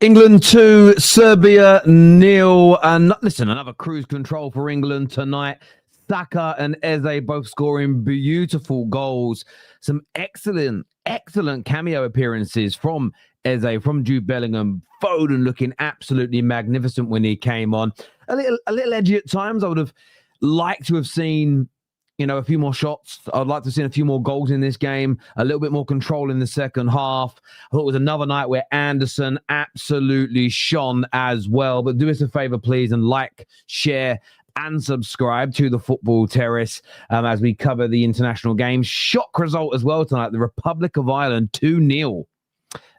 England 2, Serbia 0. And listen, another cruise control for England tonight. Saka and Eze both scoring beautiful goals. Some excellent cameo appearances from Eze, from Jude Bellingham. Foden looking absolutely magnificent when he came on. A little edgy at times. I would have liked to have seen, a few more shots. I'd like to have seen a few more goals in this game, a little bit more control in the second half. I thought it was another night where Anderson absolutely shone as well. But do us a favor, please, and like, share, and subscribe to the Football Terrace as we cover the international games. Shock result as well tonight. The Republic of Ireland 2-0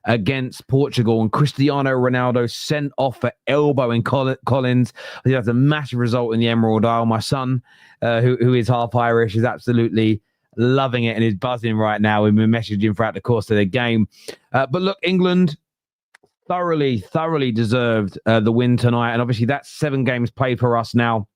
against Portugal, and Cristiano Ronaldo sent off for elbowing Collins. I think that's a massive result in the Emerald Isle. My son, who is half Irish, is absolutely loving it and is buzzing right now. We've been messaging throughout the course of the game. But look, England thoroughly deserved the win tonight. And obviously that's 7 games played for us now.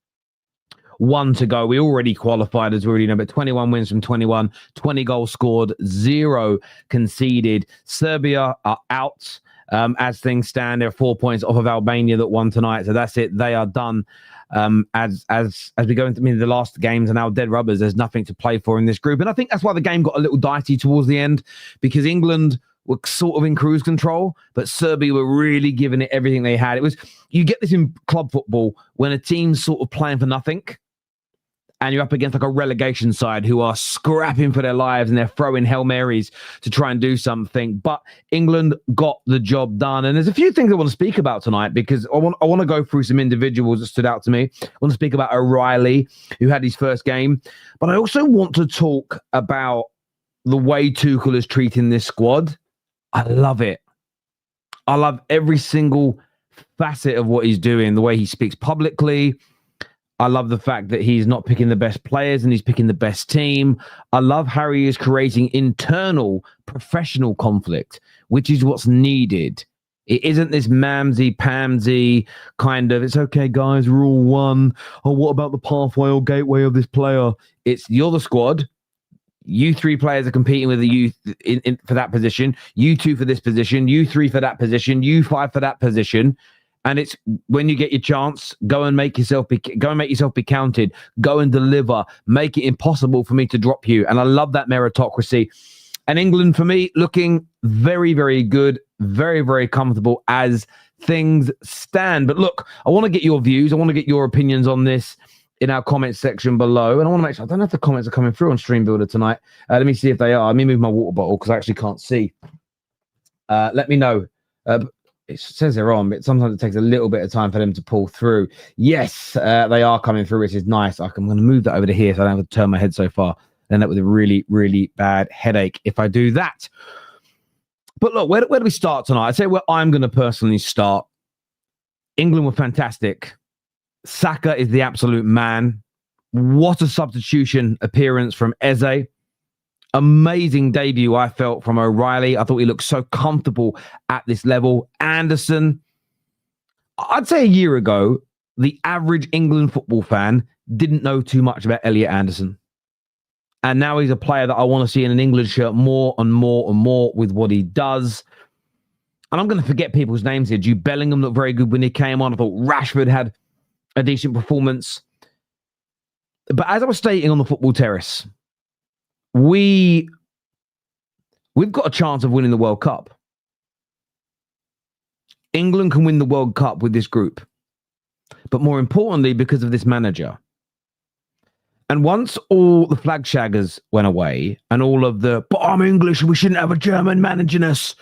1 to go. We already qualified, as we already know, but 21 wins from 21, 20 goals scored, 0 conceded. Serbia are out as things stand. They're 4 points off of Albania that won tonight. So that's it. They are done. As we go into the last games and now dead rubbers, there's nothing to play for in this group. And I think that's why the game got a little dicey towards the end, because England were sort of in cruise control, but Serbia were really giving it everything they had. You get this in club football when a team's sort of playing for nothing, and you're up against like a relegation side who are scrapping for their lives and they're throwing Hail Marys to try and do something. But England got the job done. And there's a few things I want to speak about tonight, because I want to go through some individuals that stood out to me. I want to speak about O'Reilly, who had his first game. But I also want to talk about the way Tuchel is treating this squad. I love it. I love every single facet of what he's doing, the way he speaks publicly. I love the fact that he's not picking the best players and he's picking the best team. I love how he is creating internal professional conflict, which is what's needed. It isn't this mamsy-pamsy kind of, it's okay, guys, we're all one. Oh, what about the pathway or gateway of this player? It's, you're the squad. You 3 players are competing with the youth for that position. You 2 for this position. You 3 for that position. You 5 for that position. And it's when you get your chance, go and make yourself be counted. Go and deliver. Make it impossible for me to drop you. And I love that meritocracy. And England, for me, looking very, very good, very, very comfortable as things stand. But look, I want to get your views. I want to get your opinions on this in our comments section below. And I want to make sure, I don't know if the comments are coming through on Stream Builder tonight. Let me see if they are. Let me move my water bottle because I actually can't see. Let me know. It says they're on, but sometimes it takes a little bit of time for them to pull through. Yes, they are coming through, which is nice. I'm going to move that over to here so I don't have to turn my head so far. I end up with a really, really bad headache if I do that. But look, where do we start tonight? I'd say where I'm going to personally start. England were fantastic. Saka is the absolute man. What a substitution appearance from Eze. Amazing debut, I felt, from O'Reilly. I thought he looked so comfortable at this level. Anderson, I'd say a year ago, the average England football fan didn't know too much about Elliot Anderson. And now he's a player that I want to see in an England shirt more and more and more with what he does. And I'm going to forget people's names here. Jude Bellingham looked very good when he came on. I thought Rashford had a decent performance. But as I was stating on the Football Terrace, we've got a chance of winning the World Cup. England can win the World Cup with this group. But more importantly, because of this manager. And once all the flag shaggers went away and all of the, but I'm English, we shouldn't have a German managing us.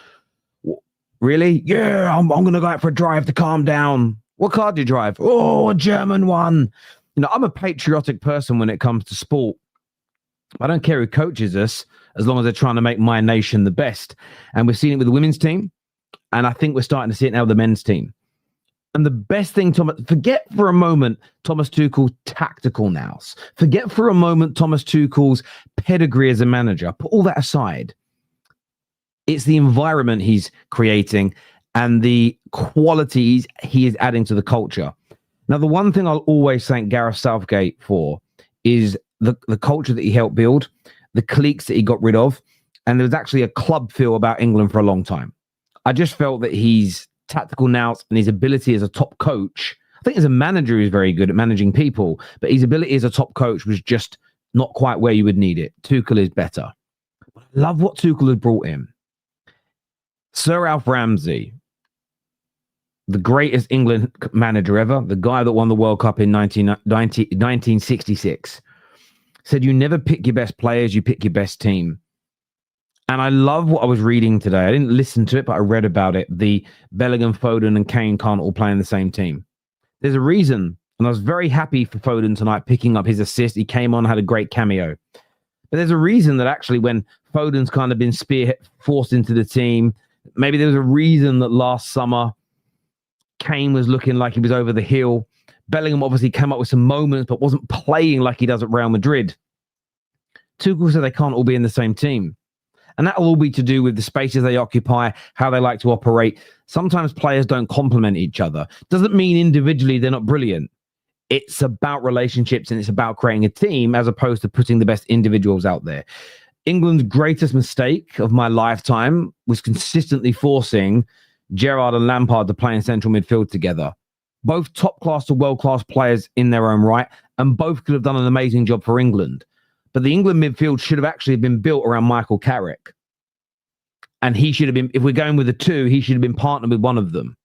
Really? Yeah, I'm going to go out for a drive to calm down. What car do you drive? Oh, a German one. I'm a patriotic person when it comes to sport. I don't care who coaches us as long as they're trying to make my nation the best. And we've seen it with the women's team. And I think we're starting to see it now with the men's team. And the best thing, forget for a moment Thomas Tuchel's tactical nous. Forget for a moment Thomas Tuchel's pedigree as a manager. Put all that aside. It's the environment he's creating and the qualities he is adding to the culture. Now, the one thing I'll always thank Gareth Southgate for is the culture that he helped build, the cliques that he got rid of. And there was actually a club feel about England for a long time. I just felt that he's tactical nous and his ability as a top coach. I think as a manager, he's very good at managing people, but his ability as a top coach was just not quite where you would need it. Tuchel is better. I love what Tuchel has brought in. Sir Alf Ramsey, the greatest England manager ever, the guy that won the World Cup in 1966, said you never pick your best players, you pick your best team. And I love what I was reading today. I didn't listen to it, but I read about it. The Bellingham, Foden, and Kane can't all play in the same team. There's a reason, and I was very happy for Foden tonight picking up his assist. He came on, had a great cameo. But there's a reason that actually when Foden's kind of been forced into the team, maybe there was a reason that last summer Kane was looking like he was over the hill. Bellingham obviously came up with some moments, but wasn't playing like he does at Real Madrid. Tuchel said they can't all be in the same team. And that will all be to do with the spaces they occupy, how they like to operate. Sometimes players don't complement each other. Doesn't mean individually they're not brilliant. It's about relationships and it's about creating a team as opposed to putting the best individuals out there. England's greatest mistake of my lifetime was consistently forcing Gerrard and Lampard to play in central midfield together. Both top-class to world-class players in their own right, and both could have done an amazing job for England. But the England midfield should have actually been built around Michael Carrick. And he should have been, if we're going with the two, he should have been partnered with one of them.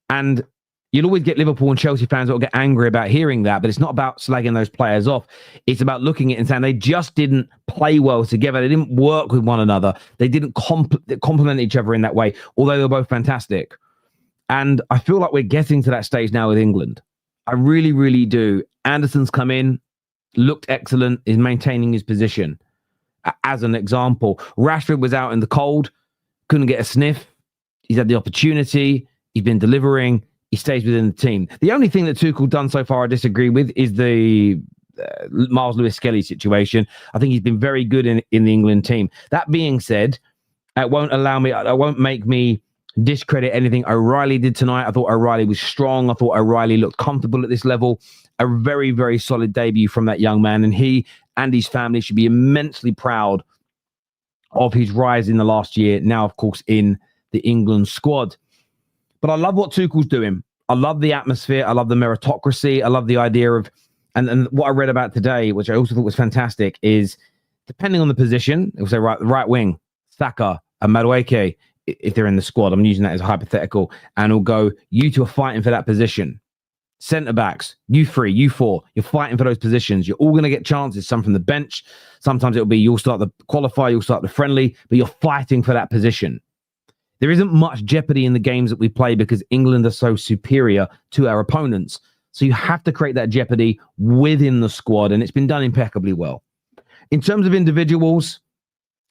And you'll always get Liverpool and Chelsea fans that will get angry about hearing that, but it's not about slagging those players off. It's about looking at it and saying they just didn't play well together. They didn't work with one another. They didn't complement each other in that way, although they were both fantastic. And I feel like we're getting to that stage now with England. I really, really do. Anderson's come in, looked excellent, is maintaining his position. As an example, Rashford was out in the cold, couldn't get a sniff. He's had the opportunity. He's been delivering. He stays within the team. The only thing that Tuchel done so far I disagree with is the Miles Lewis-Skelly situation. I think he's been very good in the England team. That being said, it won't make me discredit anything O'Reilly did tonight. I thought O'Reilly was strong. I thought O'Reilly looked comfortable at this level. A very, very solid debut from that young man. And he and his family should be immensely proud of his rise in the last year. Now, of course, in the England squad. But I love what Tuchel's doing. I love the atmosphere. I love the meritocracy. I love the idea of, and what I read about today, which I also thought was fantastic, is depending on the position, it will say right wing, Saka and Madueke, if they're in the squad. I'm using that as a hypothetical. And it'll go, you two are fighting for that position. Centre backs, you three, you four, you're fighting for those positions. You're all going to get chances, some from the bench. Sometimes it'll be you'll start the qualifier, you'll start the friendly, but you're fighting for that position. There isn't much jeopardy in the games that we play because England are so superior to our opponents. So you have to create that jeopardy within the squad, and it's been done impeccably well. In terms of individuals,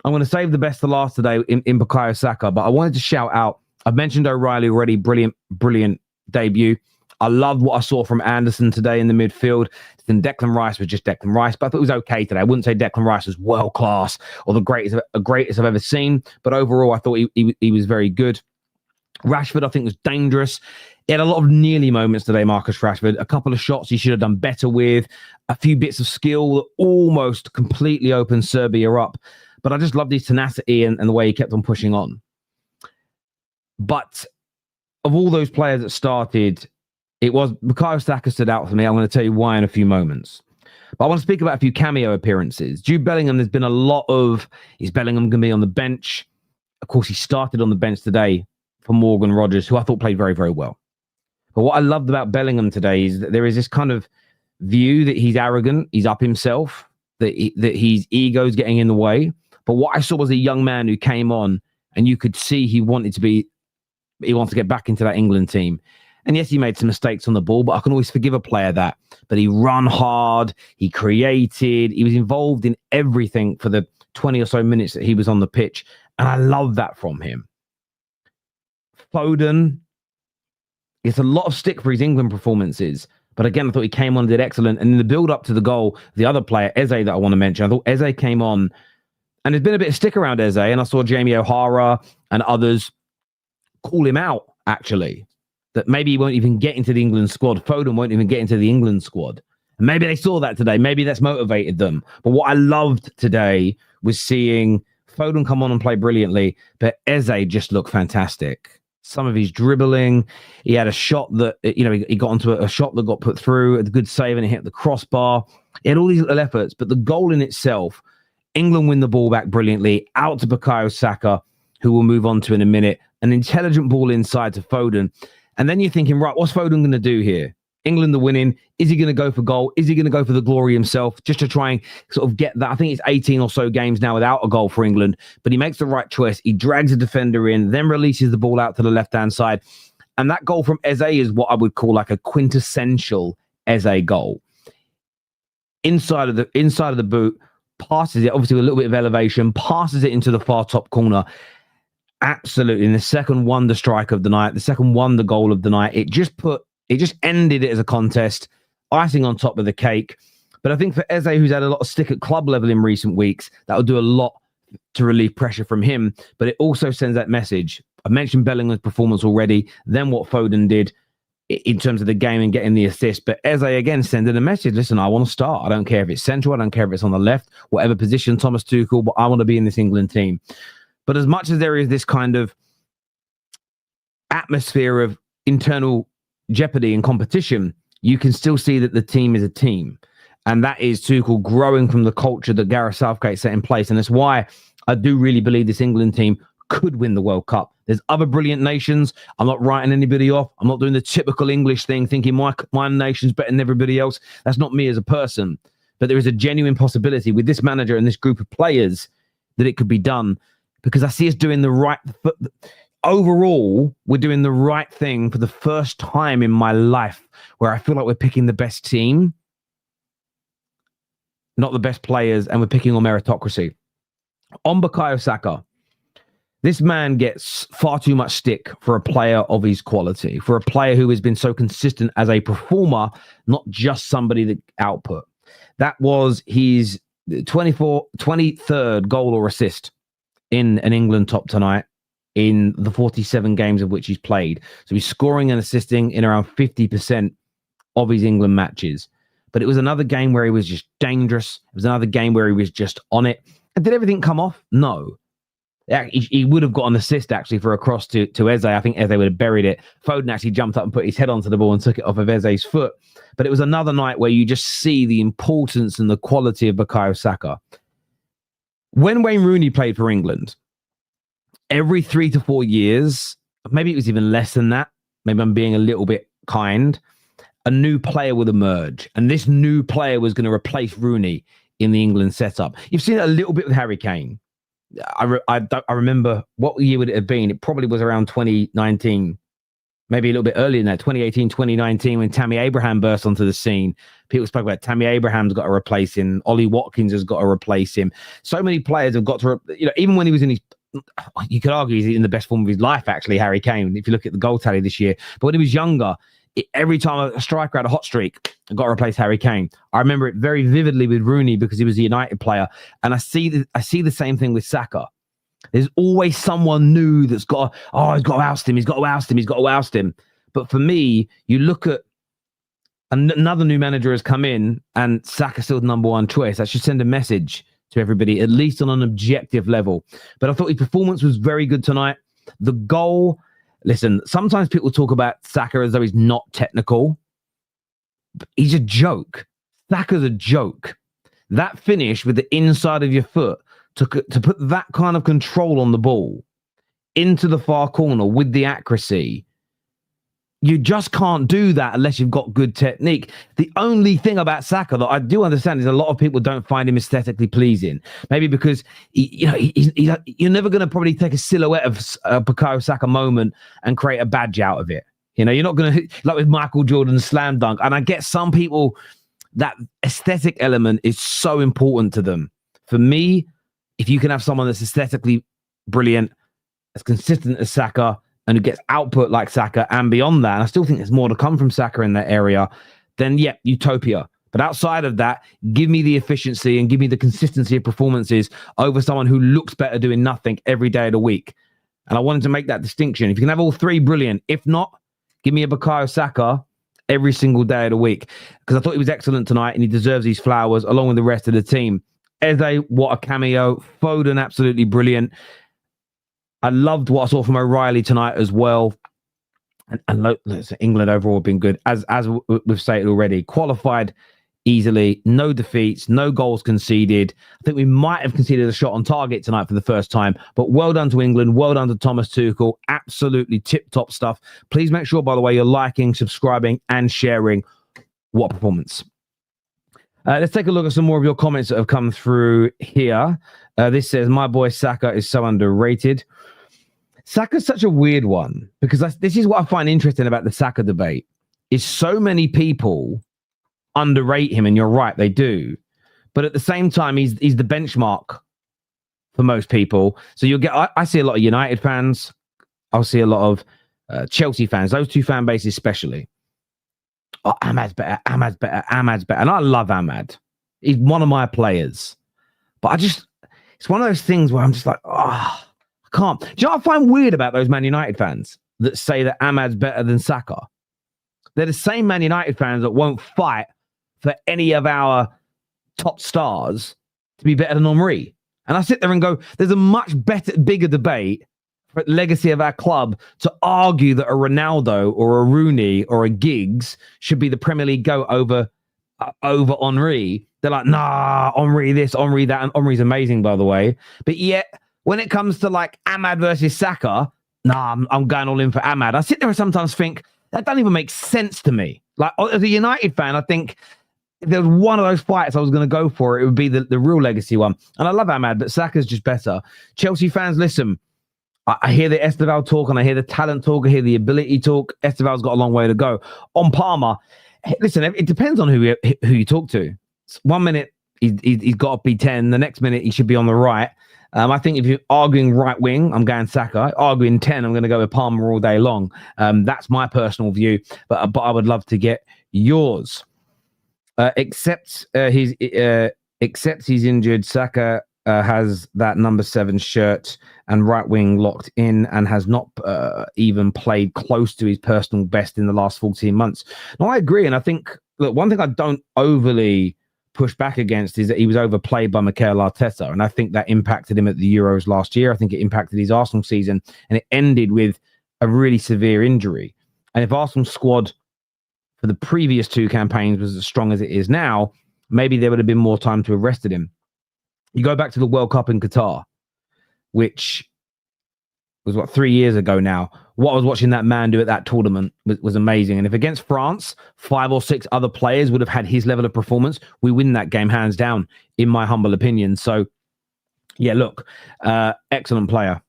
I'm going to save the best to last today in Bukayo Saka, but I wanted to shout out, I've mentioned O'Reilly already, brilliant debut. I loved what I saw from Anderson today in the midfield. Then Declan Rice was just Declan Rice, but I thought it was okay today. I wouldn't say Declan Rice was world class or the greatest I've ever seen, but overall I thought he was very good. Rashford, I think, was dangerous. He had a lot of nearly moments today, Marcus Rashford. A couple of shots he should have done better with. A few bits of skill that almost completely opened Serbia up. But I just loved his tenacity and the way he kept on pushing on. But of all those players that started, it was Bukayo Saka stood out for me. I'm going to tell you why in a few moments. But I want to speak about a few cameo appearances. Jude Bellingham, there's been a lot of, is Bellingham going to be on the bench? Of course, he started on the bench today for Morgan Rogers, who I thought played very, very well. But what I loved about Bellingham today is that there is this kind of view that he's arrogant, he's up himself, that his ego's getting in the way. But what I saw was a young man who came on and you could see he wants to get back into that England team. And yes, he made some mistakes on the ball, but I can always forgive a player that. But he ran hard, he created, he was involved in everything for the 20 or so minutes that he was on the pitch. And I love that from him. Foden, it's a lot of stick for his England performances. But again, I thought he came on and did excellent. And in the build-up to the goal, the other player, Eze, that I want to mention, I thought Eze came on. And there's been a bit of stick around Eze. And I saw Jamie O'Hara and others call him out, actually. That maybe he won't even get into the England squad. Foden won't even get into the England squad. And maybe they saw that today. Maybe that's motivated them. But what I loved today was seeing Foden come on and play brilliantly, but Eze just looked fantastic. some of his dribbling. He had a shot that, he got onto a shot that got put through, a good save, and he hit the crossbar. He had all these little efforts, but the goal in itself, England win the ball back brilliantly, out to Bukayo Saka, who we'll move on to in a minute. An intelligent ball inside to Foden. And then you're thinking, right, what's Foden going to do here? England are winning. Is he going to go for goal? Is he going to go for the glory himself just to try and sort of get that? I think it's 18 or so games now without a goal for England, but he makes the right choice. He drags a defender in, then releases the ball out to the left-hand side. And that goal from Eze is what I would call like a quintessential Eze goal. Inside of the boot, passes it, obviously with a little bit of elevation, passes it into the far top corner. Absolutely. And the second wonder strike of the night, the second wonder goal of the night, it just ended it as a contest, icing on top of the cake. But I think for Eze, who's had a lot of stick at club level in recent weeks, that will do a lot to relieve pressure from him. But it also sends that message. I mentioned Bellingham's performance already, then what Foden did in terms of the game and getting the assist. But Eze again sending a message, listen, I want to start. I don't care if it's central, I don't care if it's on the left, whatever position, Thomas Tuchel, but I want to be in this England team. But as much as there is this kind of atmosphere of internal jeopardy and competition, you can still see that the team is a team. And that is Tuchel growing from the culture that Gareth Southgate set in place. And that's why I do really believe this England team could win the World Cup. There's other brilliant nations. I'm not writing anybody off. I'm not doing the typical English thing, thinking my nation's better than everybody else. That's not me as a person. But there is a genuine possibility with this manager and this group of players that it could be done, because I see us doing the right... Overall, we're doing the right thing for the first time in my life where I feel like we're picking the best team, not the best players, and we're picking on meritocracy. On Bukayo Saka, this man gets far too much stick for a player of his quality, for a player who has been so consistent as a performer, not just somebody that output. That was his 23rd goal or assist in an England top tonight in the 47 games of which he's played. So he's scoring and assisting in around 50% of his England matches. But it was another game where he was just dangerous. It was another game where he was just on it. And did everything come off? No. He would have got an assist actually for a cross to Eze. I think Eze would have buried it. Foden actually jumped up and put his head onto the ball and took it off of Eze's foot. But it was another night where you just see the importance and the quality of Bukayo Saka. When Wayne Rooney played for England, every 3 to 4 years, maybe it was even less than that, maybe I'm being a little bit kind, a new player would emerge. And this new player was going to replace Rooney in the England setup. You've seen it a little bit with Harry Kane. I remember what year would it have been? It probably was around 2019, maybe a little bit earlier than that, 2018, 2019, when Tammy Abraham burst onto the scene. People spoke about Tammy Abraham's got to replace him. Ollie Watkins has got to replace him. So many players have got to, even when he was in his, you could argue he's in the best form of his life, actually, Harry Kane, if you look at the goal tally this year. But when he was younger, every time a striker had a hot streak, I got to replace Harry Kane. I remember it very vividly with Rooney because he was a United player. And I see the same thing with Saka. There's always someone new that's he's got to oust him. He's got to oust him. He's got to oust him. But for me, you look at another new manager has come in and Saka's still the number one choice. That should send a message to everybody, at least on an objective level. But I thought his performance was very good tonight. The goal, listen, sometimes people talk about Saka as though he's not technical. He's a joke. Saka's a joke. That finish with the inside of your foot to put that kind of control on the ball into the far corner with the accuracy, you just can't do that unless you've got good technique. The only thing about Saka that I do understand is a lot of people don't find him aesthetically pleasing. Maybe because you're never going to probably take a silhouette of a Bukayo Saka moment and create a badge out of it. You're not going to, like with Michael Jordan's slam dunk. And I get some people, that aesthetic element is so important to them. For me, if you can have someone that's aesthetically brilliant, as consistent as Saka, and who gets output like Saka and beyond that, and I still think there's more to come from Saka in that area, then yeah, utopia. But outside of that, give me the efficiency and give me the consistency of performances over someone who looks better doing nothing every day of the week. And I wanted to make that distinction. If you can have all three, brilliant. If not, give me a Bukayo Saka every single day of the week, because I thought he was excellent tonight and he deserves these flowers along with the rest of the team. Eze, what a cameo. Foden, absolutely brilliant. I loved what I saw from O'Reilly tonight as well. And England overall have been good, as we've stated already. Qualified easily, no defeats, no goals conceded. I think we might have conceded a shot on target tonight for the first time, but well done to England, well done to Thomas Tuchel. Absolutely tip-top stuff. Please make sure, by the way, you're liking, subscribing, and sharing. What performance. Let's take a look at some more of your comments that have come through here. This says, my boy Saka is so underrated. Saka's such a weird one, because this is what I find interesting about the Saka debate, is so many people underrate him, and you're right, they do. But at the same time, he's the benchmark for most people. So you'll get, I see a lot of United fans. I'll see a lot of Chelsea fans, those two fan bases especially. Oh, Ahmad's better, Ahmad's better, Ahmad's better. And I love Ahmad. He's one of my players. But it's one of those things where I'm just like, I can't. Do you know what I find weird about those Man United fans that say that Ahmad's better than Saka? They're the same Man United fans that won't fight for any of our top stars to be better than Henry. And I sit there and go, there's a much bigger debate for the legacy of our club to argue that a Ronaldo or a Rooney or a Giggs should be the Premier League GOAT over Henry. They're like, nah, Henry this, Henry that. And Henry's amazing, by the way. But yet, when it comes to like Ahmad versus Saka, nah, I'm going all in for Ahmad. I sit there and sometimes think, that doesn't even make sense to me. Like, as a United fan, I think if there was one of those fights I was going to go for, it would be the real legacy one. And I love Ahmad, but Saka's just better. Chelsea fans, listen, I hear the Esteval talk, and I hear the talent talk, I hear the ability talk. Esteval's got a long way to go. On Palmer, listen, it depends on who you talk to. 1 minute, he's got to be 10. The next minute, he should be on the right. I think if you're arguing right wing, I'm going Saka. Arguing 10, I'm going to go with Palmer all day long. That's my personal view, but I would love to get yours. Except he's injured, Saka has that number 7 shirt and right wing locked in, and has not even played close to his personal best in the last 14 months. No, I agree, and I think that one thing I don't overly push back against is that he was overplayed by Mikel Arteta, and I think that impacted him at the Euros last year. I think it impacted his Arsenal season, and it ended with a really severe injury. And if Arsenal's squad for the previous 2 campaigns was as strong as it is now, maybe there would have been more time to have rested him. You go back to the World Cup in Qatar, which was 3 years ago now. What I was watching that man do at that tournament was amazing. And if against France, 5 or 6 other players would have had his level of performance, we win that game hands down, in my humble opinion. So, yeah, look, excellent player.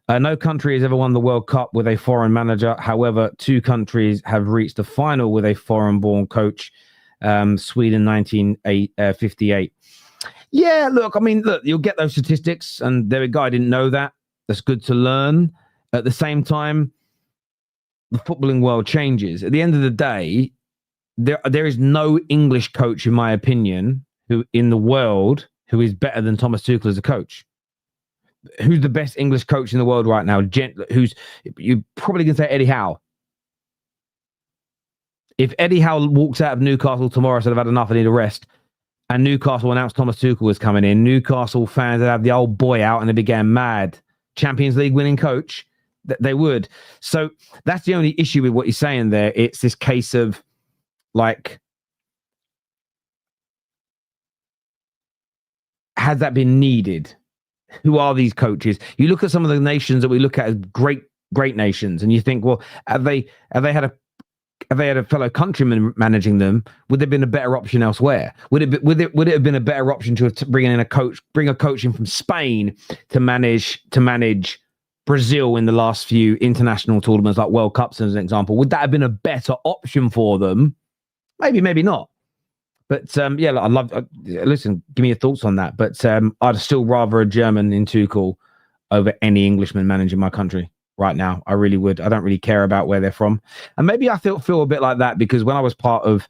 No country has ever won the World Cup with a foreign manager. However, 2 countries have reached the final with a foreign-born coach. Sweden, 1958. Yeah, look, I mean, look, you'll get those statistics, and there a guy didn't know that. That's good to learn. At the same time, the footballing world changes. At the end of the day, there is no English coach, in my opinion, who in the world who is better than Thomas Tuchel as a coach. Who's the best English coach in the world right now? You probably can say Eddie Howe. If Eddie Howe walks out of Newcastle tomorrow, said I've had enough, I need a rest, and Newcastle announced Thomas Tuchel was coming in, Newcastle fans would have the old boy out and they began mad. Champions League winning coach, they would. So that's the only issue with what you're saying there. It's this case of like, has that been needed? Who are these coaches? You look at some of the nations that we look at as great nations, and you think, well, have they had a fellow countryman managing them? Would there have been a better option elsewhere? Would it have been a better option to bring in a coach in from Spain to manage Brazil in the last few international tournaments like World Cups as an example? Would that have been a better option for them? Maybe not. But yeah, I'd love. Listen, give me your thoughts on that. But I'd still rather a German in Tuchel over any Englishman managing my country right now. I really would. I don't really care about where they're from. And maybe I feel a bit like that because when I was part of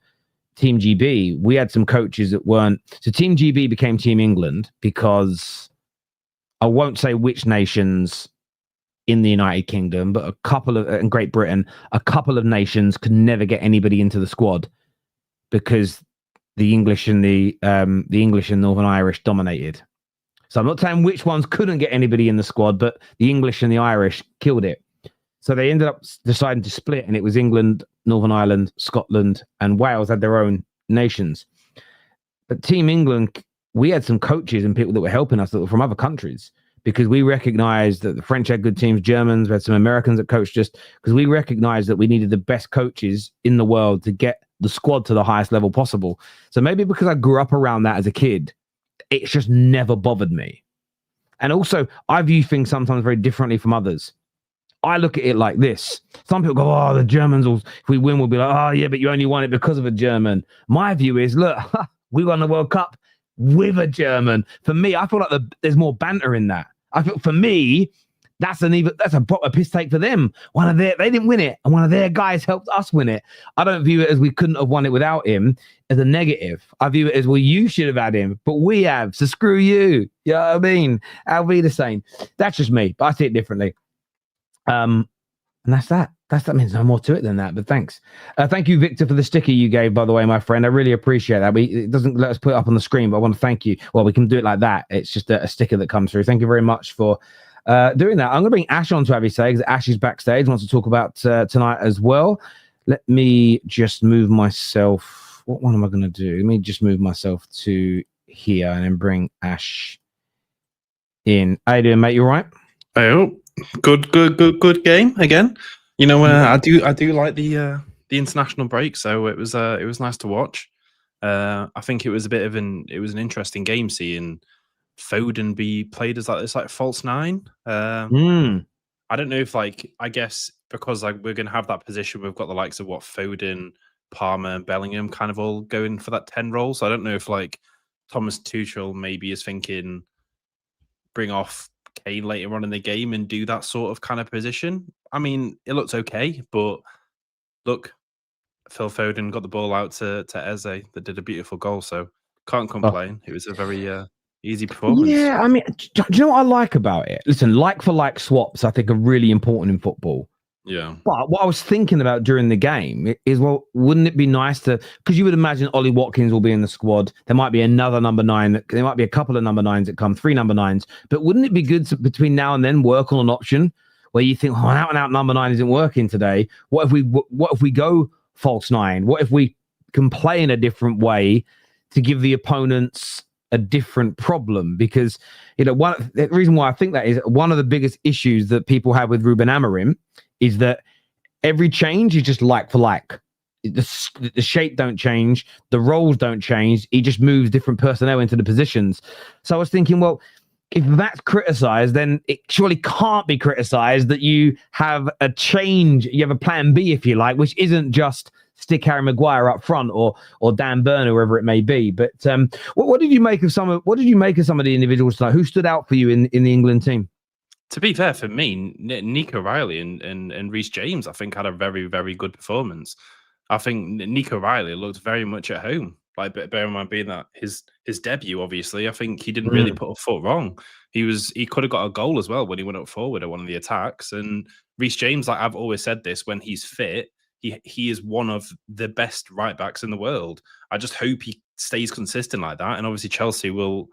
Team GB, we had some coaches that weren't. So Team GB became Team England because I won't say which nations in the United Kingdom, but a couple of, in Great Britain, a couple of nations could never get anybody into the squad because the English and the English and Northern Irish dominated. So I'm not saying which ones couldn't get anybody in the squad, but the English and the Irish killed it. So they ended up deciding to split, and it was England, Northern Ireland, Scotland, and Wales had their own nations. But Team England, we had some coaches and people that were helping us that were from other countries, because we recognized that the French had good teams, Germans, we had some Americans that coached us, because we recognized that we needed the best coaches in the world to get the squad to the highest level possible. So maybe because I grew up around that as a kid, it's just never bothered me. And also, I view things sometimes very differently from others. I look at it like this. Some people go, oh, the Germans, will, if we win, we'll be like, oh, yeah, but you only won it because of a German. My view is, look, we won the World Cup with a German. For me, I feel like there's more banter in that. I feel, for me, that's a piss take for them. They didn't win it, and one of their guys helped us win it. I don't view it as we couldn't have won it without him as a negative. I view it as, well, you should have had him, but we have, so screw you. You know what I mean? I'll be the same. That's just me, but I see it differently. And that's that. That means no more to it than that, but thanks. Thank you, Victor, for the sticker you gave, by the way, my friend. I really appreciate that. It doesn't let us put it up on the screen, but I want to thank you. Well, we can do it like that. It's just a sticker that comes through. Thank you very much for doing that. I'm going to bring Ash on to have his say, because Ash is backstage, wants to talk about tonight as well. Let me just move myself. What one am I going to do? Let me just move myself to here and then bring Ash in. How you doing, mate? You all right? Oh, good game again. You know, I do like the international break, so it was nice to watch. I think it was an interesting game seeing Foden be played as like false nine. I don't know if, like, I guess because like we're gonna have that position, we've got the likes of Foden, Palmer, and Bellingham kind of all going for that 10 role. So I don't know if like Thomas Tuchel maybe is thinking bring off Kane later on in the game and do that sort of kind of position. I mean, it looks okay, but look, Phil Foden got the ball out to Eze that did a beautiful goal, so can't complain. It was a very easy performance. Yeah, I mean, do you know what I like about it? Listen, like for like swaps, I think, are really important in football. Yeah. But what I was thinking about during the game is, well, wouldn't it be nice to, because you would imagine Ollie Watkins will be in the squad. There might be another number 9. There might be a couple of number 9s that come, 3 number 9s. But wouldn't it be good to, between now and then, work on an option where you think, oh, an out and out number 9 isn't working today. What if we go false 9? What if we can play in a different way to give the opponents a different problem? Because, you know, the reason why I think that is one of the biggest issues that people have with Ruben Amorim is that every change is just like for like. The shape don't change, the roles don't change. He just moves different personnel into the positions. So I was thinking, well, if that's criticized, then it surely can't be criticized that you have a change, you have a plan B, if you like, which isn't just stick Harry Maguire up front or Dan Burn, whoever it may be. But what did you make of some of the individuals tonight? Who stood out for you in the England team? To be fair, for me, Nico Riley and Reece James, I think, had a very, very good performance. I think Nico Riley looked very much at home. Like, bear in mind, being that his debut, obviously, I think he didn't really put a foot wrong. He could have got a goal as well when he went up forward at one of the attacks. And Reece James, like I've always said this, when he's fit, he is one of the best right backs in the world. I just hope he stays consistent like that. And obviously, Chelsea will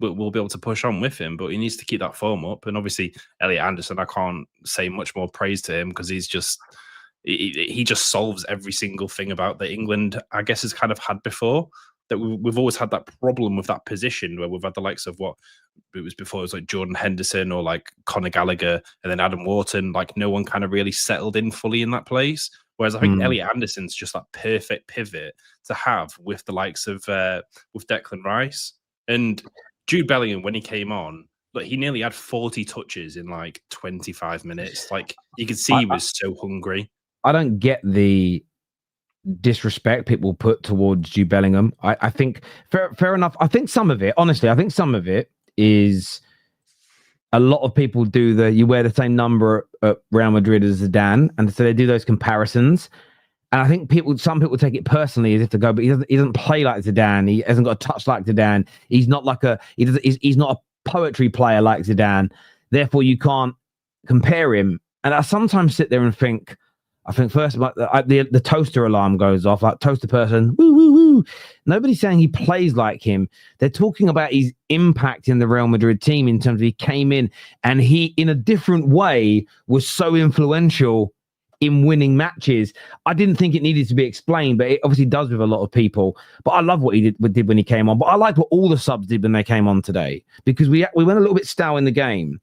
be able to push on with him, but he needs to keep that form up. And obviously, Elliot Anderson, I can't say much more praise to him because he just solves every single thing about that England, I guess, has kind of had before. That we've always had that problem with that position where we've had the likes of what it was before. It was like Jordan Henderson or like Conor Gallagher and then Adam Wharton. Like no one kind of really settled in fully in that place. Whereas I think Elliot Anderson's just that perfect pivot to have with the likes of with Declan Rice and Jude Bellingham. When he came on, like he nearly had 40 touches in like 25 minutes. Like you could see he was so hungry. I don't get the disrespect people put towards Jude Bellingham. I think fair enough. I think some of it, honestly, is a lot of people do you wear the same number at Real Madrid as Zidane, and so they do those comparisons. And I think some people take it personally as if to go, but he doesn't play like Zidane. He hasn't got a touch like Zidane. He's not like he's not a poetry player like Zidane. Therefore, you can't compare him. And I sometimes sit there and think, I think first, the toaster alarm goes off, like toaster person, woo, woo, woo. Nobody's saying he plays like him. They're talking about his impact in the Real Madrid team in terms of he came in and he, in a different way, was so influential in winning matches. I didn't think it needed to be explained, but it obviously does with a lot of people. But I love what he did when he came on. But I liked what all the subs did when they came on today, because we went a little bit stale in the game.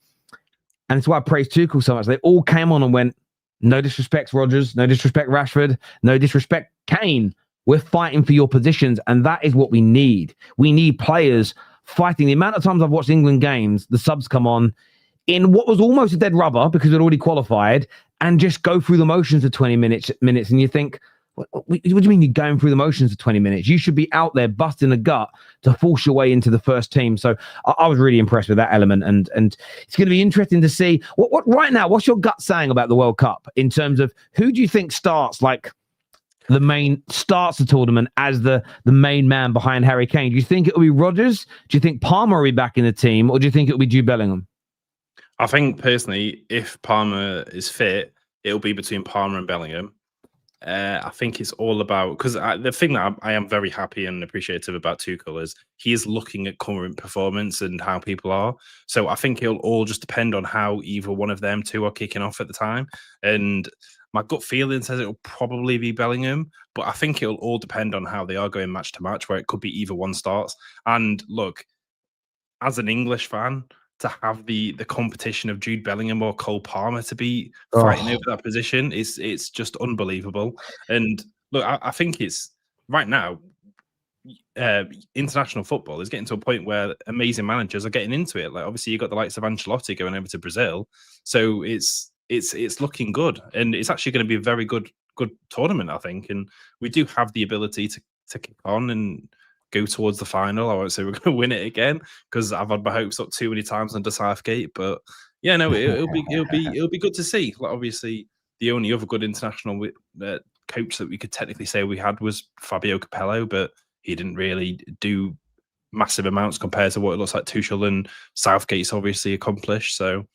And it's why I praise Tuchel so much. They all came on and went, no disrespect, Rodgers. No disrespect, Rashford. No disrespect, Kane. We're fighting for your positions. And that is what we need. We need players fighting. The amount of times I've watched England games, the subs come on in what was almost a dead rubber because we'd already qualified and just go through the motions for 20 minutes. And you think, what do you mean you're going through the motions for 20 minutes? You should be out there busting the gut to force your way into the first team. So I was really impressed with that element. And it's going to be interesting to see what right now, what's your gut saying about the World Cup in terms of who do you think starts the tournament as the main man behind Harry Kane? Do you think it'll be Rodgers? Do you think Palmer will be back in the team? Or do you think it'll be Jude Bellingham? I think personally, if Palmer is fit, it'll be between Palmer and Bellingham. I think it's all about, because the thing that I am very happy and appreciative about Tuchel is he is looking at current performance and how people are. So I think it'll all just depend on how either one of them two are kicking off at the time. And my gut feeling says it'll probably be Bellingham, but I think it'll all depend on how they are going match to match, where it could be either one starts. And look, as an English fan, to have the competition of Jude Bellingham or Cole Palmer to be fighting over that position, it's just unbelievable. And look, I think it's right now, international football is getting to a point where amazing managers are getting into it. Like obviously you got the likes of Ancelotti going over to Brazil, so it's looking good, and it's actually going to be a very good tournament, I think. And we do have the ability to kick on and go towards the final. I won't say we're going to win it again because I've had my hopes up too many times under Southgate. But yeah, no, it'll be good to see. Like obviously, the only other good international coach that we could technically say we had was Fabio Capello, but he didn't really do massive amounts compared to what it looks like Tuchel and Southgate's obviously accomplished. So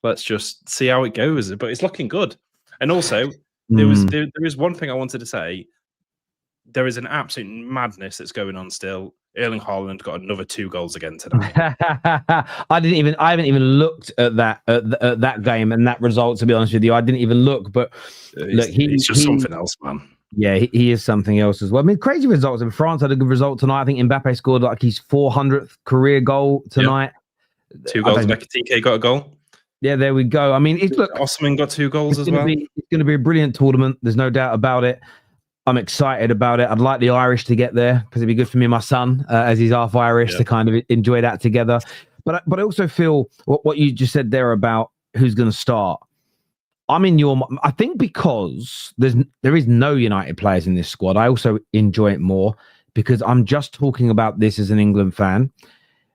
let's just see how it goes. But it's looking good. And also, there is one thing I wanted to say. There is an absolute madness that's going on still. Erling Haaland got another 2 goals again tonight. I haven't even looked at that game and that result, to be honest with you. I didn't even look, but look, he's just something else, man. Yeah, he is something else as well. I mean, crazy results. In France had a good result tonight. I think Mbappe scored like his 400th career goal tonight. Yep. 2 goals. TK got a goal. Yeah, there we go. I mean, Osman got 2 goals as well. It's going to be a brilliant tournament. There's no doubt about it. I'm excited about it. I'd like the Irish to get there because it'd be good for me and my son, as he's half Irish, to kind of enjoy that together. But I also feel what you just said there about who's going to start. I think because there is no United players in this squad, I also enjoy it more because I'm just talking about this as an England fan.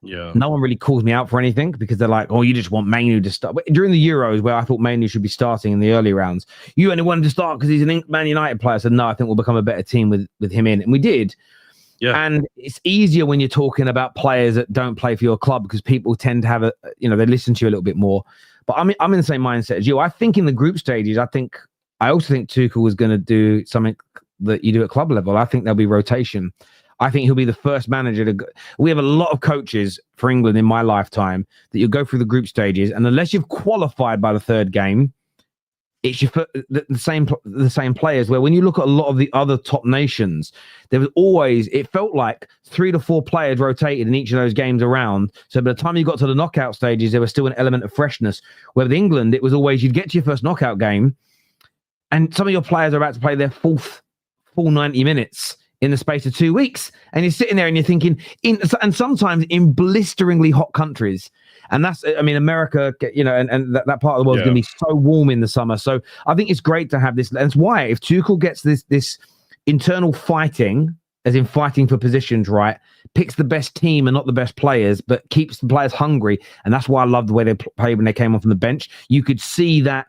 Yeah. No one really calls me out for anything because they're like, oh, you just want Manu to start. But during the Euros, where I thought Manu should be starting in the early rounds, you only wanted to start because he's an Man United player. I said, no, I think we'll become a better team with him in. And we did. Yeah. And it's easier when you're talking about players that don't play for your club because people tend to have they listen to you a little bit more. But I'm in the same mindset as you. I think in the group stages, I also think Tuchel was going to do something that you do at club level. I think there'll be rotation. I think he'll be the first manager to go. We have a lot of coaches for England in my lifetime that you'll go through the group stages, and unless you've qualified by the 3rd game, it's the same players. Where when you look at a lot of the other top nations, it felt like 3 to 4 players rotated in each of those games around. So by the time you got to the knockout stages, there was still an element of freshness. Where with England, it was always you'd get to your first knockout game, and some of your players are about to play their full 90 minutes. In the space of 2 weeks, and you're sitting there and you're thinking, and sometimes in blisteringly hot countries, and that's, I mean, America, and that part of the world is going to be so warm in the summer. So I think it's great to have this. And that's why if Tuchel gets this internal fighting, as in fighting for positions, right, picks the best team and not the best players, but keeps the players hungry, and that's why I loved the way they played when they came on from the bench. You could see that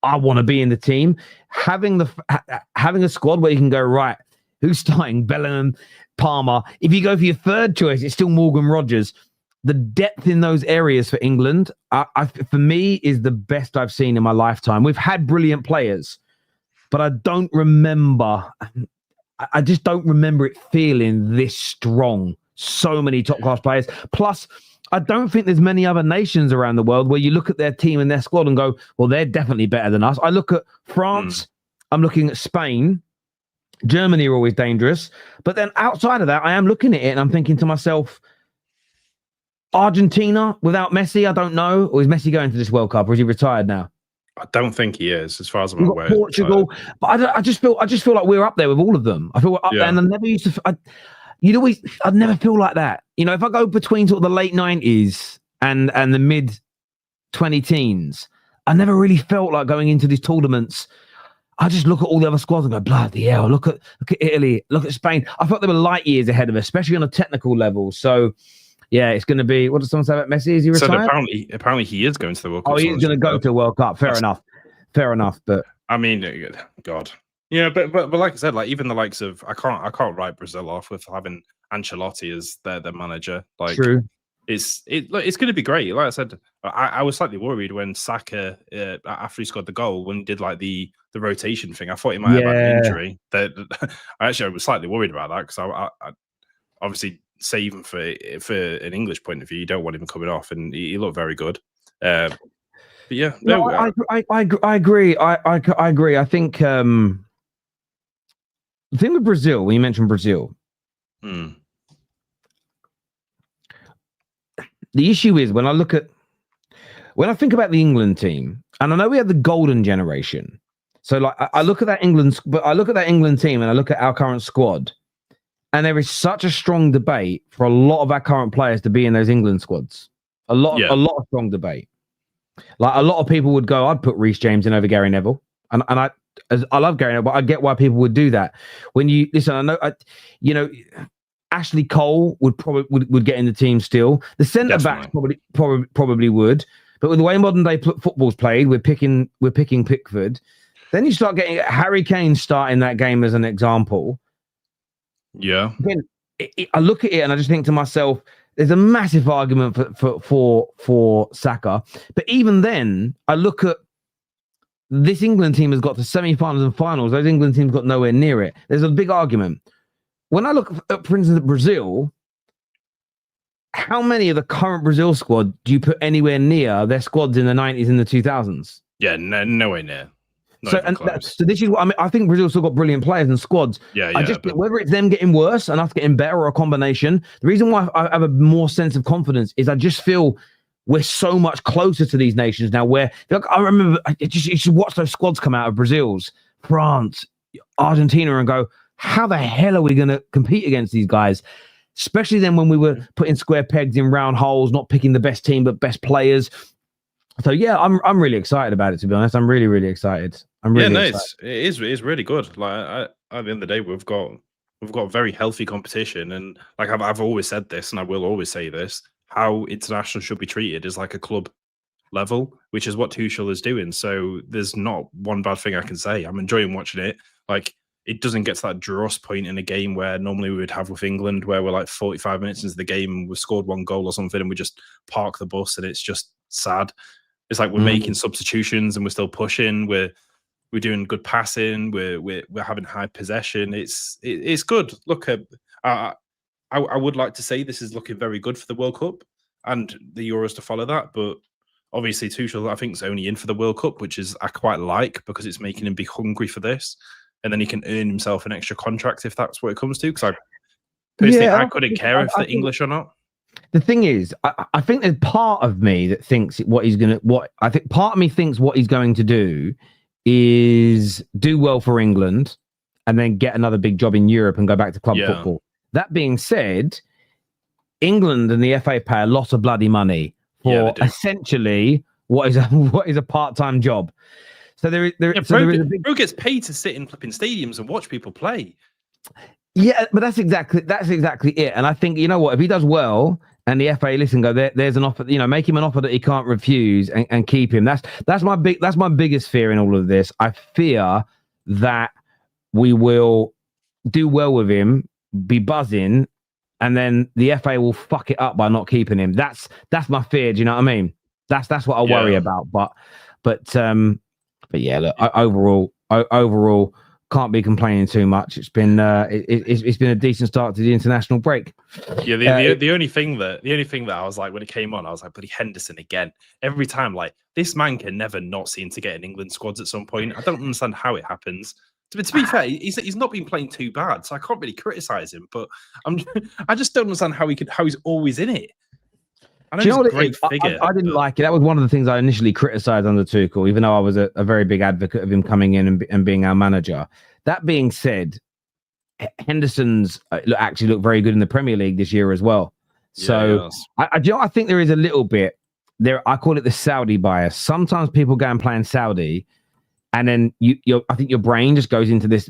I want to be in the team, having a squad where you can go right. Who's starting? Bellingham, Palmer. If you go for your 3rd choice, it's still Morgan Rodgers. The depth in those areas for England, for me, is the best I've seen in my lifetime. We've had brilliant players, but I don't remember. I just don't remember it feeling this strong. So many top class players. Plus, I don't think there's many other nations around the world where you look at their team and their squad and go, well, they're definitely better than us. I look at France, I'm looking at Spain, Germany are always dangerous. But then outside of that, I am looking at it and I'm thinking to myself, Argentina without Messi, I don't know. Or is Messi going to this World Cup or is he retired now? I don't think he is, as far as I'm aware. Portugal, but I just feel like we're up there with all of them. I feel we're up there, and I never used to. I'd never feel like that. You know, if I go between sort of the late 90s and the mid 2010s, I never really felt like going into these tournaments. I just look at all the other squads and go, bloody hell, look at Italy, look at Spain. I thought they were light years ahead of us, especially on a technical level. So, yeah, it's going to be, what does someone say about Messi? Is he retired? So apparently he is going to the World Cup. Oh, he's going to go to the World Cup. Fair enough. But I mean, God. Yeah, but like I said, like even the likes of I can't write Brazil off with having Ancelotti as their manager. Like, true. It's going to be great. Like I said, I was slightly worried when Saka after he scored the goal, when he did like the rotation thing. I thought he might have had an injury. That I was slightly worried about that because I obviously say even for an English point of view, you don't want him coming off, and he looked very good. But yeah, no, I agree. I agree. I think the thing with Brazil, when you mentioned Brazil, the issue is when I think about the England team, and I know we had the golden generation. So like I look at that England team and I look at our current squad, and there is such a strong debate for a lot of our current players to be in those England squads. A lot of strong debate. Like a lot of people would go, I'd put Reece James in over Gary Neville, and I love Gary Neville, but I get why people would do that. When you listen, I know, Ashley Cole would get in the team still. The centre backs probably would, but with the way modern day football's played, we're picking Pickford. Then you start getting Harry Kane starting that game as an example. Yeah. Again, I look at it and I just think to myself, there's a massive argument for Saka. But even then, I look at this England team has got to semi-finals and finals. Those England teams got nowhere near it. There's a big argument. When I look at, for instance, Brazil, how many of the current Brazil squad do you put anywhere near their squads in the 90s and the 2000s? Yeah, nowhere near. So this is what I mean. I think Brazil still got brilliant players and squads. I just think whether it's them getting worse and us getting better or a combination. The reason why I have a more sense of confidence is I just feel we're so much closer to these nations now. Where I remember, you should watch those squads come out of Brazil's, France, Argentina, and go, how the hell are we going to compete against these guys? Especially then when we were putting square pegs in round holes, not picking the best team but best players. So yeah, I'm really excited about it. To be honest, I'm really, really excited. Excited. It is really good. Like at the end of the day, we've got very healthy competition, and like I've always said this, and I will always say this: how international should be treated is like a club level, which is what Tuchel is doing. So there's not one bad thing I can say. I'm enjoying watching it. Like it doesn't get to that dross point in a game where normally we would have with England, where we're like 45 minutes into the game and we've scored one goal or something, and we just park the bus, and it's just sad. It's like we're making substitutions and we're still pushing. We're doing good passing. We're having high possession. It's good. Look, I would like to say this is looking very good for the World Cup and the Euros to follow that. But obviously, Tuchel I think is only in for the World Cup, which is I quite like because it's making him be hungry for this, and then he can earn himself an extra contract if that's what it comes to. Because I couldn't care if they're English or not. The thing is, I think there's part of me that thinks part of me thinks what he's going to do is do well for England and then get another big job in Europe and go back to club football. That being said, England and the FA pay a lot of bloody money for essentially what is a part-time job. So bro gets paid to sit in flipping stadiums and watch people play. Yeah, but that's exactly it. And I think, you know what, if he does well and the FA there's an offer, make him an offer that he can't refuse and keep him. That's my biggest fear in all of this. I fear that we will do well with him, be buzzing, and then the FA will fuck it up by not keeping him. That's my fear. Do you know what I mean? That's what I worry about. But yeah, look, overall, overall, can't be complaining too much. It's been it's been a decent start to the international break. Yeah, the only thing that I was like when it came on, I was like, "Bloody Henderson again!" Every time, like this man can never not seem to get in England squads at some point. I don't understand how it happens. To be fair, he's not been playing too bad, so I can't really criticize him. But I just don't understand how he's always in it. I know he's a great figure. I didn't like it. That was one of the things I initially criticised under Tuchel, even though I was a very big advocate of him coming in and being our manager. That being said, Henderson's actually looked very good in the Premier League this year as well. So I think there is a little bit there. I call it the Saudi bias. Sometimes people go and play in Saudi, and then I think your brain just goes into this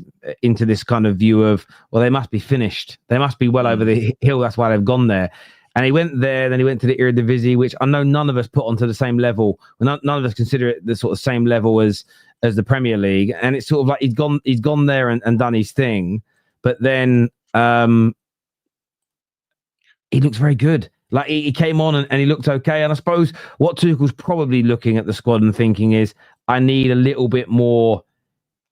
kind of view of, well, they must be finished. They must be well over the hill. That's why they've gone there. And he went there, then he went to the Eredivisie, which I know none of us put onto the same level. None of us consider it the sort of same level as the Premier League. And it's sort of like he's gone there and done his thing. But then he looks very good. Like he came on and he looked okay. And I suppose what Tuchel's probably looking at the squad and thinking is, I need a little bit more.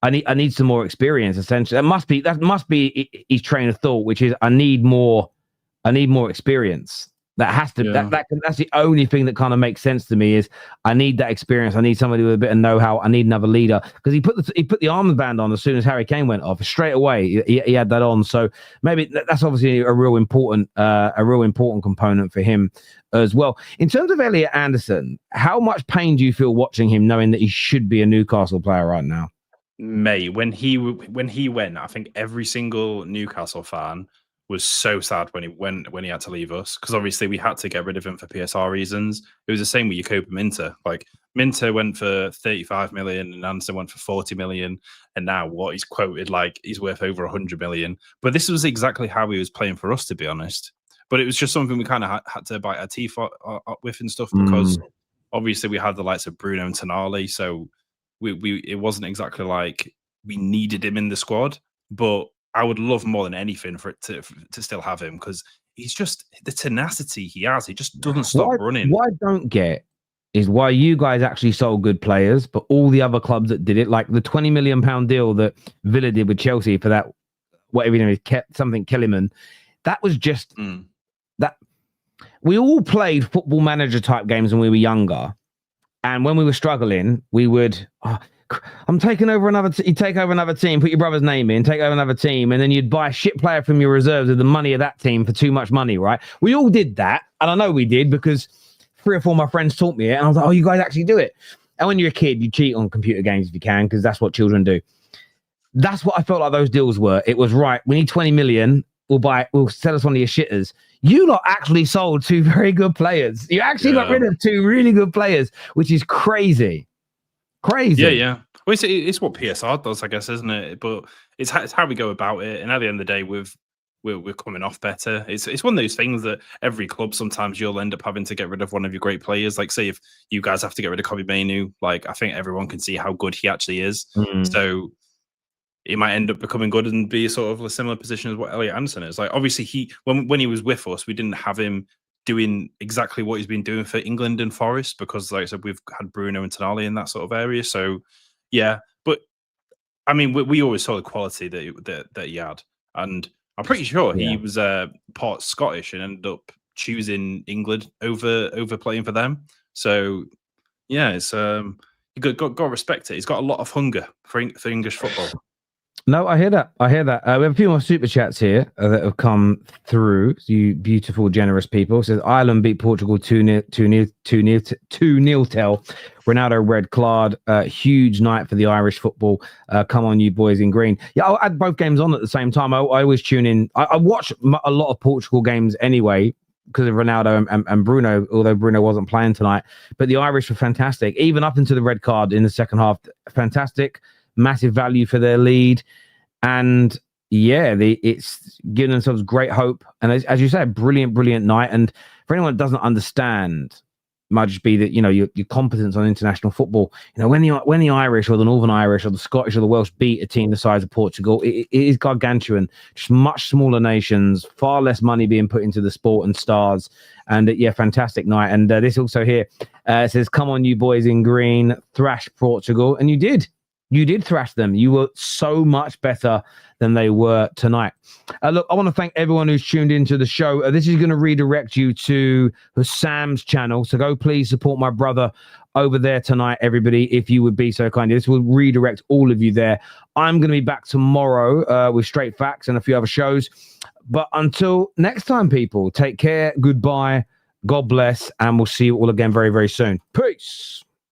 I need some more experience. Essentially, that must be his train of thought, which is I need more experience. That has to that's the only thing that kind of makes sense to me is I need that experience. I need somebody with a bit of know-how. I need another leader, because he put the armband on as soon as Harry Kane went off. Straight away he had that on. So maybe that's obviously a real important component for him as well. In terms of Elliot Anderson, how much pain do you feel watching him, knowing that he should be a Newcastle player right now? Mate, when he went, I think every single Newcastle fan was so sad when he had to leave us, because obviously we had to get rid of him for PSR reasons. It was the same with Jakob Minter. Like Minter went for 35 million and Anderson went for 40 million, and now what he's quoted like he's worth over 100 million. But this was exactly how he was playing for us, to be honest. But it was just something we kind of had to bite our teeth with and stuff, because obviously we had the likes of Bruno and Tonali, so we it wasn't exactly like we needed him in the squad. But I would love more than anything for it to still have him, because he's just the tenacity he has. He just doesn't stop running. What I don't get is why you guys actually sold good players, but all the other clubs that did it, like the £20 million deal that Villa did with Chelsea for that, whatever you know, something Kellyman, that was just that. We all played Football Manager type games when we were younger, and when we were struggling, we would. I'm taking over you take over another team, put your brother's name in, take over another team, and then you'd buy a shit player from your reserves with the money of that team for too much money, right? We all did that, and I know we did because 3 or 4 of my friends taught me it, and I was like, oh, you guys actually do it. And when you're a kid, you cheat on computer games if you can, because that's what children do. That's what I felt like those deals were. It was, right, we need 20 million, we'll sell us one of your shitters. You lot actually sold 2 very good players. You actually got rid of 2 really good players, which is crazy. Crazy. Yeah. Well, it's what PSR does, I guess, isn't it? But it's how we go about it. And at the end of the day, we're coming off better. It's one of those things that every club, sometimes you'll end up having to get rid of one of your great players. Like, say, if you guys have to get rid of Kobe Mainoo, like, I think everyone can see how good he actually is. So it might end up becoming good and be sort of a similar position as what Elliot Anderson is. Like, obviously, when he was with us, we didn't have him doing exactly what he's been doing for England and Forest, because, like I said, we've had Bruno and Tonali in that sort of area. So, yeah. But, I mean, we always saw the quality that he had. And I'm pretty sure he was part Scottish and ended up choosing England over playing for them. So, yeah, it's you got to respect it. He's got a lot of hunger for English football. No, I hear that. We have a few more super chats here that have come through. You beautiful, generous people. It says Ireland beat Portugal 2-0. Ronaldo red card. Huge night for the Irish football. Come on, you boys in green. Yeah, I had both games on at the same time. I always tune in. I watch a lot of Portugal games anyway, because of Ronaldo and Bruno, although Bruno wasn't playing tonight. But the Irish were fantastic, even up into the red card in the second half. Fantastic. Massive value for their lead, and it's giving themselves great hope. And as you say, brilliant night. And for anyone that doesn't understand, it might just be that your competence on international football. When the Irish or the Northern Irish or the Scottish or the Welsh beat a team the size of Portugal, it is gargantuan. Just much smaller nations, far less money being put into the sport and stars. And fantastic night. And this also here says, "Come on, you boys in green, thrash Portugal," and you did. You did thrash them. You were so much better than they were tonight. Look, I want to thank everyone who's tuned into the show. This is going to redirect you to Sam's channel. So go please support my brother over there tonight, everybody, if you would be so kind. This will redirect all of you there. I'm going to be back tomorrow with Straight Facts and a few other shows. But until next time, people, take care. Goodbye. God bless. And we'll see you all again very, very soon. Peace.